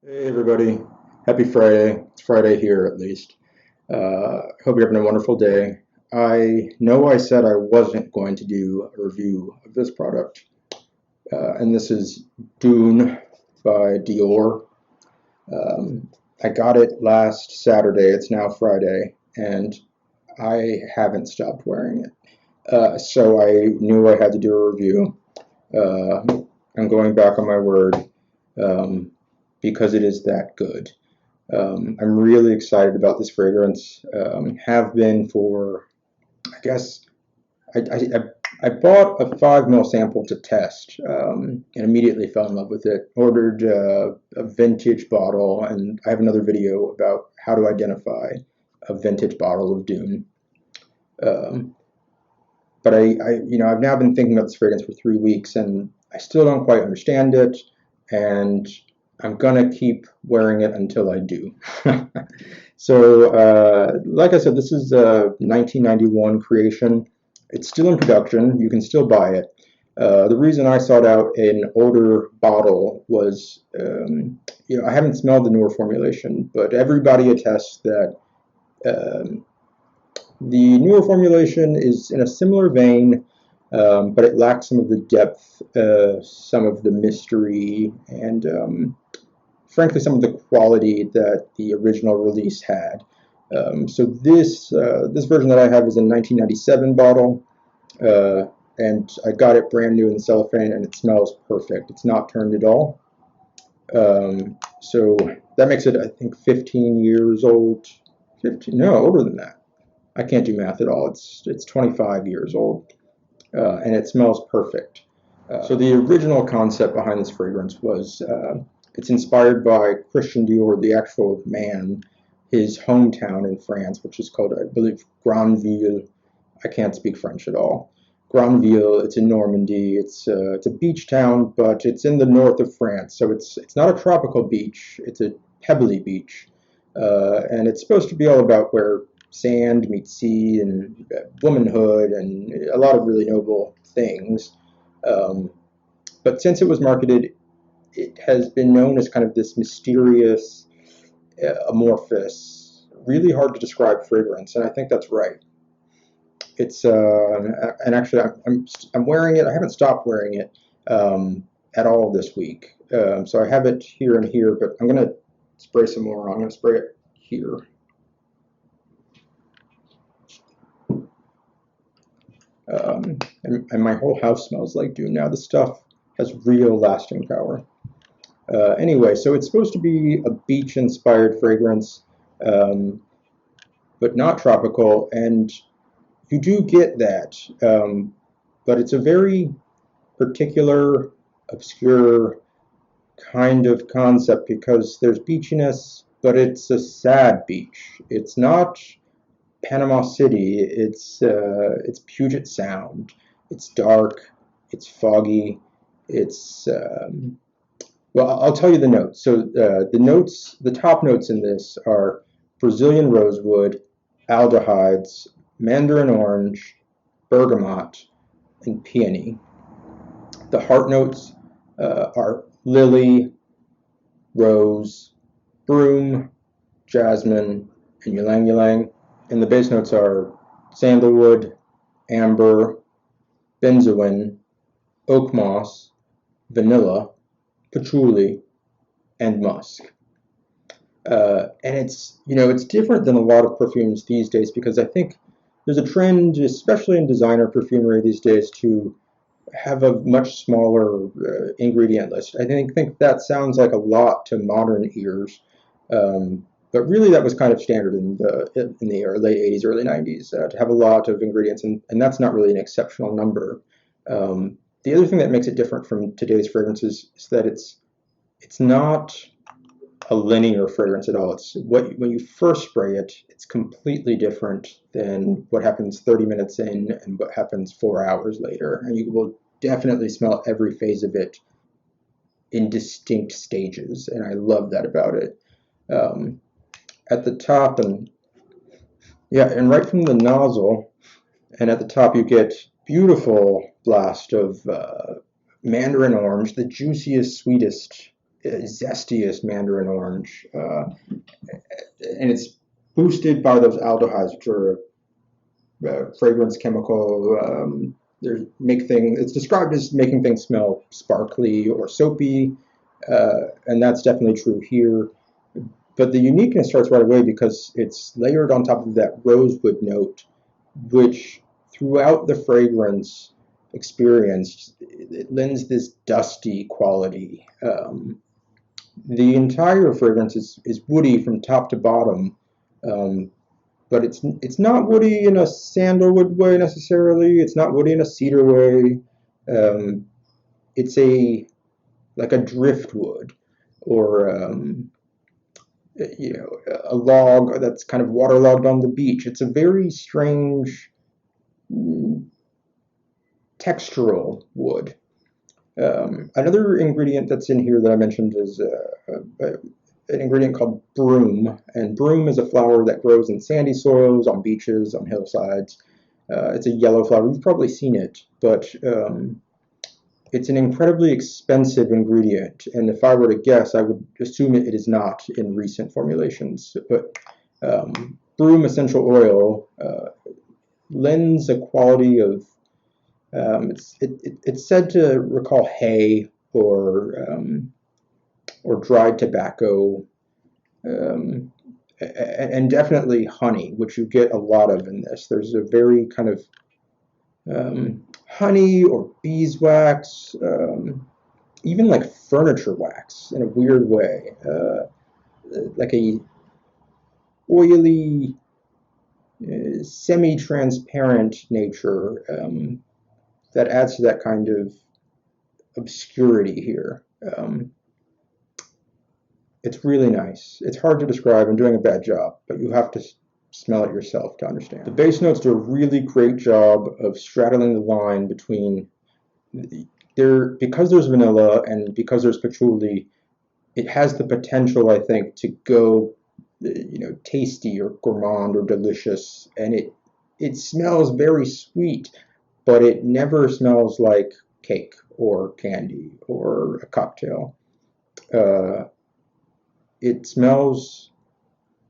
Hey everybody, happy Friday. It's Friday here at least. Hope you're having a wonderful day. I know I said I wasn't going to do a review of this product, and this is Dune by Dior. I got it last Saturday, it's now Friday, and I haven't stopped wearing it. So I knew I had to do a review. Uh, I'm going back on my word um, because it is that good. I'm really excited about this fragrance. Have been for, I guess, I bought a 5 ml sample to test and immediately fell in love with it. Ordered a vintage bottle, and I have another video about how to identify a vintage bottle of Dune. Um, but I've now been thinking about this fragrance for 3 weeks, and I still don't quite understand it. And I'm gonna keep wearing it until I do. So, like I said, this is a 1991 creation. It's still in production. You can still buy it. The reason I sought out an older bottle was, I haven't smelled the newer formulation, but everybody attests that um, the newer formulation is in a similar vein, but it lacks some of the depth, some of the mystery, and frankly, some of the quality that the original release had. So this version that I have is a 1997 bottle, and I got it brand new in cellophane, and it smells perfect. It's not turned at all. So that makes it, I think, 15 years old. 15? No, older than that. I can't do math at all. It's 25 years old, and it smells perfect. So the original concept behind this fragrance was it's inspired by Christian Dior, the actual man, his hometown in France, which is called, I believe, Granville. I can't speak French at all. Granville, it's in Normandy. It's a beach town, but it's in the north of France, so it's not a tropical beach. It's a pebbly beach, and it's supposed to be all about where sand meets sea and womanhood and a lot of really noble things. Um, but since it was marketed, it has been known as kind of this mysterious, amorphous, really hard to describe fragrance, and I think that's right. It's and actually I'm wearing it. I haven't stopped wearing it at all this week, so I have it here and here, but I'm gonna spray some more on. I'm gonna spray it here. And my whole house smells like Dune now. This stuff has real lasting power. Anyway, so it's supposed to be a beach-inspired fragrance, um, but not tropical, and you do get that, but it's a very particular, obscure kind of concept because there's beachiness, but it's a sad beach. It's not Panama City. It's Puget Sound. It's dark. It's foggy. It's well, I'll tell you the notes. So the top notes in this are Brazilian rosewood, aldehydes, Mandarin orange, bergamot, and peony. The heart notes are lily, rose, broom, jasmine, and ylang-ylang. And the base notes are sandalwood, amber, benzoin, oakmoss, vanilla, patchouli, and musk. And it's different than a lot of perfumes these days because I think there's a trend, especially in designer perfumery these days, to have a much smaller ingredient list. I think that sounds like a lot to modern ears, but really that was kind of standard in the late 80s, early 90s to have a lot of ingredients, and that's not really an exceptional number. The other thing that makes it different from today's fragrances is that it's not a linear fragrance at all. It's when you first spray it, it's completely different than what happens 30 minutes in and what happens 4 hours later. And you will definitely smell every phase of it in distinct stages, and I love that about it. At the top, and right from the nozzle, and at the top you get beautiful blast of Mandarin Orange, the juiciest, sweetest zestiest Mandarin Orange, and it's boosted by those aldehydes, which are a fragrance chemical. It's described as making things smell sparkly or soapy, and that's definitely true here. But the uniqueness starts right away because it's layered on top of that rosewood note, which throughout the fragrance experience, it lends this dusty quality. The entire fragrance is woody from top to bottom, but it's not woody in a sandalwood way necessarily. It's not woody in a cedar way. It's like a driftwood, or a log that's kind of waterlogged on the beach. It's a very strange textural wood. Another ingredient that's in here that I mentioned is an ingredient called broom, and broom is a flower that grows in sandy soils, on beaches, on hillsides. It's a yellow flower. You've probably seen it, but it's an incredibly expensive ingredient, and if I were to guess, I would assume it is not in recent formulations. But broom essential oil lends a quality of it's said to recall hay or dried tobacco, and definitely honey, which you get a lot of in this. There's a very kind of honey or beeswax, even like furniture wax in a weird way, like a oily, semi-transparent nature that adds to that kind of obscurity here. It's really nice. It's hard to describe. I'm doing a bad job, but you have to smell it yourself to understand. The base notes do a really great job of straddling the line between because there's vanilla and because there's patchouli, it has the potential, I think, to go tasty or gourmand or delicious, and it smells very sweet, but it never smells like cake or candy or a cocktail. It smells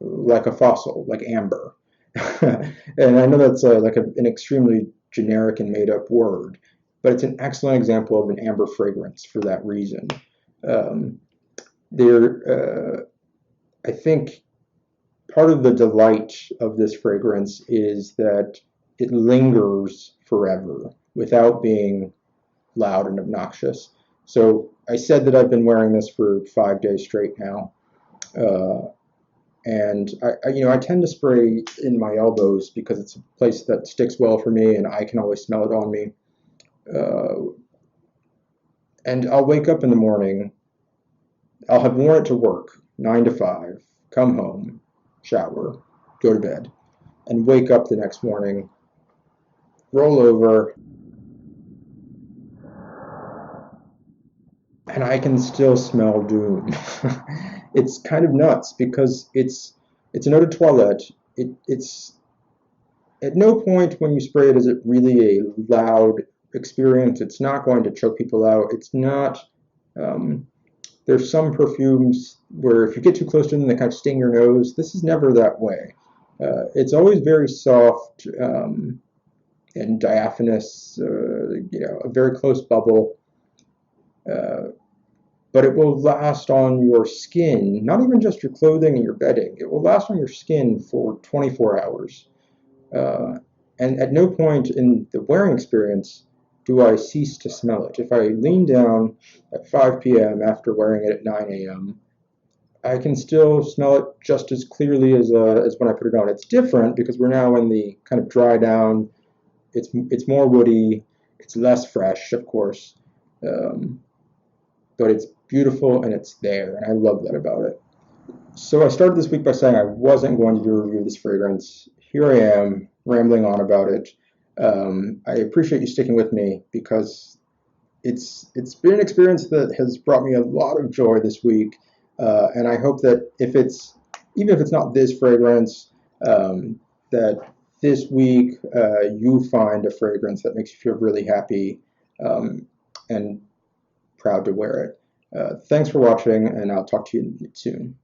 like a fossil, like amber. And I know that's like an extremely generic and made up word, but it's an excellent example of an amber fragrance for that reason. I think part of the delight of this fragrance is that it lingers forever without being loud and obnoxious. So I said that I've been wearing this for 5 days straight now. And I tend to spray in my elbows because it's a place that sticks well for me and I can always smell it on me. And I'll wake up in the morning, I'll have worn it to work, 9 to 5, come home, shower, go to bed, and wake up the next morning, roll over, and I can still smell Dune. It's kind of nuts because it's an eau de toilette. It's at no point when you spray it is it really a loud experience. It's not going to choke people out. It's not. There's some perfumes where if you get too close to them, they kind of sting your nose. This is never that way. It's always very soft and diaphanous. A very close bubble. But it will last on your skin, not even just your clothing and your bedding. It will last on your skin for 24 hours. And at no point in the wearing experience do I cease to smell it. If I lean down at 5 p.m. after wearing it at 9 a.m., I can still smell it just as clearly as when I put it on. It's different because we're now in the kind of dry down. It's more woody. It's less fresh, of course. But it's beautiful and it's there, and I love that about it. So I started this week by saying I wasn't going to do a review of this fragrance. Here I am, rambling on about it. I appreciate you sticking with me because it's been an experience that has brought me a lot of joy this week, and I hope that even if it's not this fragrance, that this week you find a fragrance that makes you feel really happy and proud to wear it. Thanks for watching, and I'll talk to you soon.